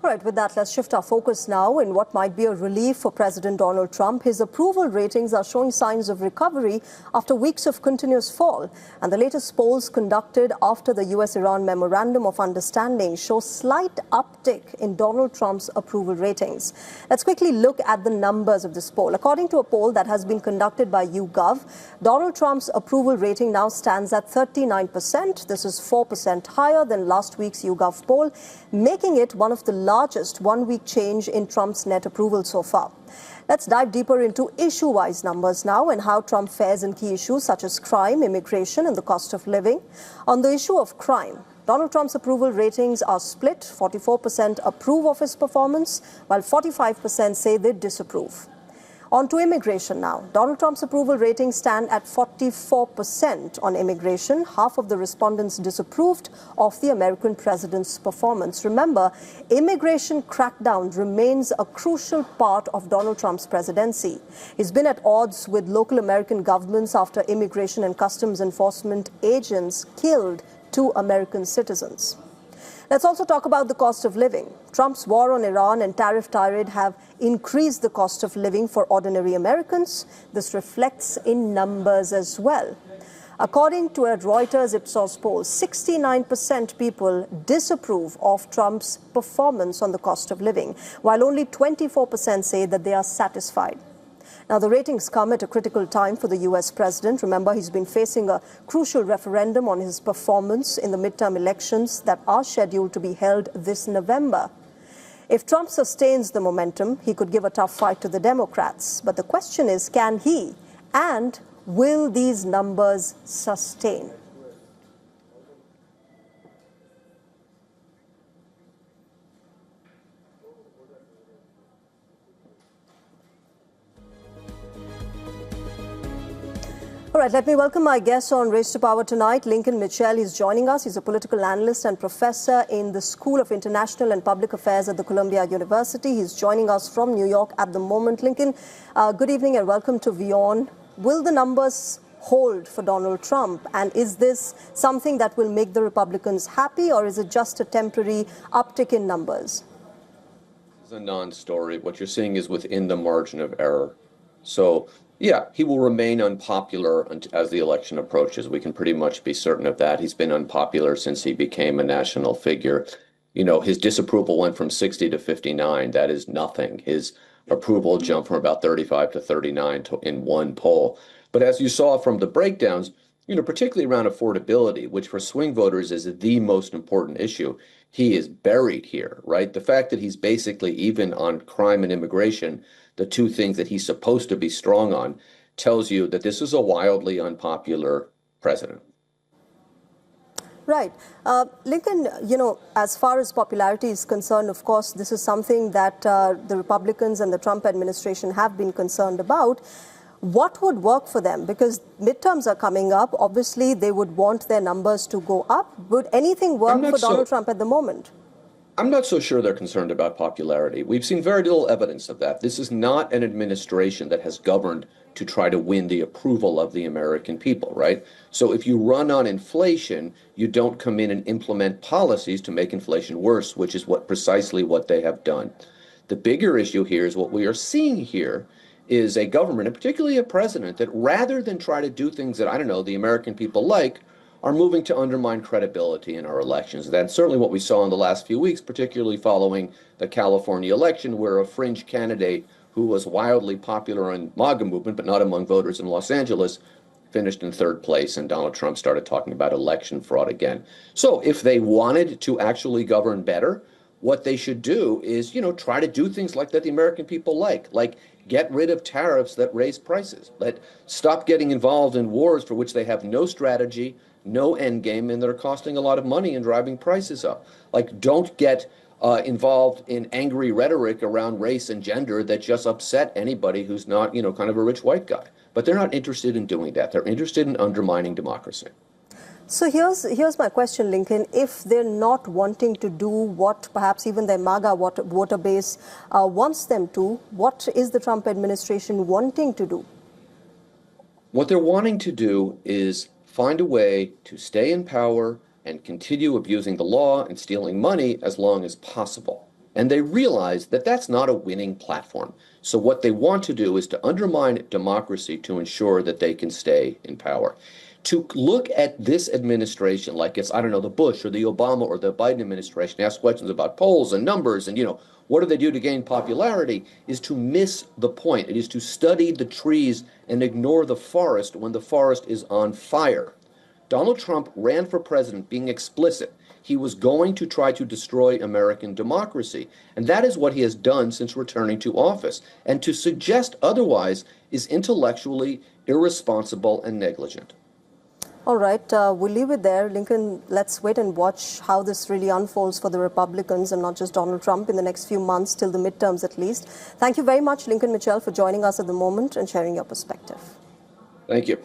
All right, with that, let's shift our focus now in what might be a relief for President Donald Trump. His approval ratings are showing signs of recovery after weeks of continuous fall. And the latest polls conducted after the U.S. Iran Memorandum of Understanding show slight uptick in Donald Trump's approval ratings. Let's quickly look at the numbers of this poll. According to a poll that has been conducted by YouGov, Donald Trump's approval rating now stands at 39%. This is 4% higher than last week's YouGov poll, making it one of the largest one-week change in Trump's net approval so far. Let's dive deeper into issue-wise numbers now and how Trump fares in key issues such as crime, immigration, and the cost of living. On the issue of crime, Donald Trump's approval ratings are split. 44% approve of his performance, while 45% say they disapprove. On to immigration now. Donald Trump's approval ratings stand at 44% on immigration. Half of the respondents disapproved of the American president's performance. Remember, immigration crackdown remains a crucial part of Donald Trump's presidency. He's been at odds with local American governments after immigration and customs enforcement agents killed 2 American citizens. Let's also talk about the cost of living. Trump's war on Iran and tariff tirade have increased the cost of living for ordinary Americans. This reflects in numbers as well. According to a Reuters Ipsos poll, 69% people disapprove of Trump's performance on the cost of living, while only 24% say that they are satisfied. Now, the ratings come at a critical time for the U.S. president. Remember, he's been facing a crucial referendum on his performance in the midterm elections that are scheduled to be held this November. If Trump sustains the momentum, he could give a tough fight to the Democrats. But the question is, can he? And will these numbers sustain? All right, let me welcome my guest on Race to Power tonight, Lincoln Mitchell. He's joining us. He's a political analyst and professor in the School of International and Public Affairs at the Columbia University. He's joining us from New York at the moment. Lincoln, good evening and welcome to WION. Will the numbers hold for Donald Trump? And is this something that will make the Republicans happy, or is it just a temporary uptick in numbers? It's a non-story. What you're seeing is within the margin of error. So, yeah, he will remain unpopular as the election approaches. We can pretty much be certain of that. He's been unpopular since he became a national figure. You know, his disapproval went from 60 to 59. That is nothing. His approval jumped from about 35 to 39 in one poll. But as you saw from the breakdowns, you know, particularly around affordability, which for swing voters is the most important issue, he is buried here, right? The fact that he's basically even on crime and immigration, the 2 things that he's supposed to be strong on, tells you that this is a wildly unpopular president. Right. Lincoln, you know, as far as popularity is concerned, of course, this is something that the Republicans and the Trump administration have been concerned about. What would work for them? Because midterms are coming up. Obviously, they would want their numbers to go up. Would anything work for Donald Trump at the moment? I'm not so sure they're concerned about popularity. We've seen very little evidence of that. This is not an administration that has governed to try to win the approval of the American people, right? So if you run on inflation, you don't come in and implement policies to make inflation worse, which is precisely what they have done. The bigger issue here is what we are seeing here is a government, and particularly a president, that rather than try to do things that, I don't know, the American people like, are moving to undermine credibility in our elections. That's certainly what we saw in the last few weeks, particularly following the California election, where a fringe candidate who was wildly popular in MAGA movement, but not among voters in Los Angeles, finished in 3rd place, and Donald Trump started talking about election fraud again. So if they wanted to actually govern better, what they should do is, you know, try to do things like that the American people like get rid of tariffs that raise prices. Stop getting involved in wars for which they have no strategy, no end game, and that are costing a lot of money and driving prices up. Don't get involved in angry rhetoric around race and gender that just upset anybody who's not, you know, kind of a rich white guy. But they're not interested in doing that. They're interested in undermining democracy. So here's my question, Lincoln. If they're not wanting to do what perhaps even their MAGA voter base wants them to, what is the Trump administration wanting to do? What they're wanting to do is find a way to stay in power and continue abusing the law and stealing money as long as possible. And they realize that that's not a winning platform. So what they want to do is to undermine democracy to ensure that they can stay in power. To look at this administration like it's, I don't know, the Bush or the Obama or the Biden administration, ask questions about polls and numbers and, what do they do to gain popularity, is to miss the point. It is to study the trees and ignore the forest when the forest is on fire. Donald Trump ran for president being explicit. He was going to try to destroy American democracy. And that is what he has done since returning to office. And to suggest otherwise is intellectually irresponsible and negligent. All right, we'll leave it there. Lincoln, let's wait and watch how this really unfolds for the Republicans and not just Donald Trump in the next few months, till the midterms at least. Thank you very much, Lincoln Mitchell, for joining us at the moment and sharing your perspective. Thank you.